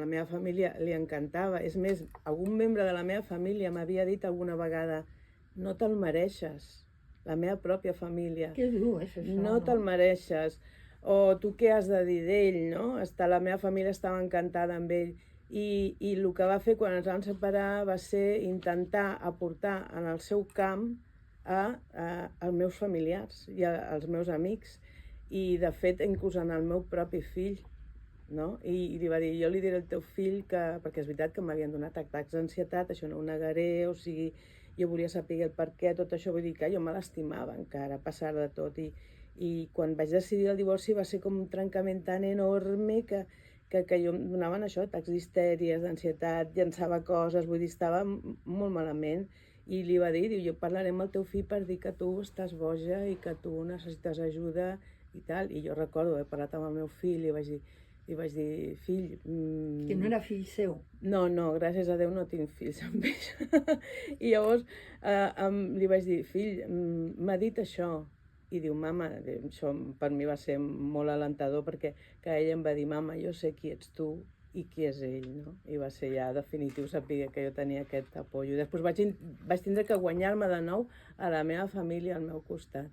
A la meva família li encantava. És més, algun membre de la meva família m'havia dit alguna vegada no te'l mereixes, la meva pròpia família. Que dur és això, no te'l mereixes, o tu què has de dir d'ell, no? La meva família estava encantada amb ell i el que va fer quan ens vam separar va ser intentar aportar en el seu camp als meus familiars i als meus amics i de fet inclús en el meu propi fill, no? I li va dir, jo li diré al teu fill que, perquè és veritat que m'havien donat atacs d'ansietat, això no ho negaré, o sigui, jo volia saber el per què, tot això, vull dir que jo me l'estimava encara, a passar de tot, i quan vaig decidir el divorci va ser com un trencament tan enorme que jo em donaven això, atacs d'histèries, d'ansietat, llançava coses, vull dir, estava molt malament, i li va dir, jo parlaré amb el teu fill per dir que tu estàs boja i que tu necessites ajuda i tal, i jo recordo haver parlat amb el meu fill i vaig dir, fill... Que no era fill seu. No, gràcies a Déu no tinc fills amb ell. I llavors li vaig dir, fill, m'ha dit això. I diu, mama, això per mi va ser molt alentador perquè ell em va dir, mama, jo sé qui ets tu i qui és ell, no? I va ser ja definitiu saber que jo tenia aquest apoyo. Després vaig tindre que guanyar-me de nou a la meva família al meu costat.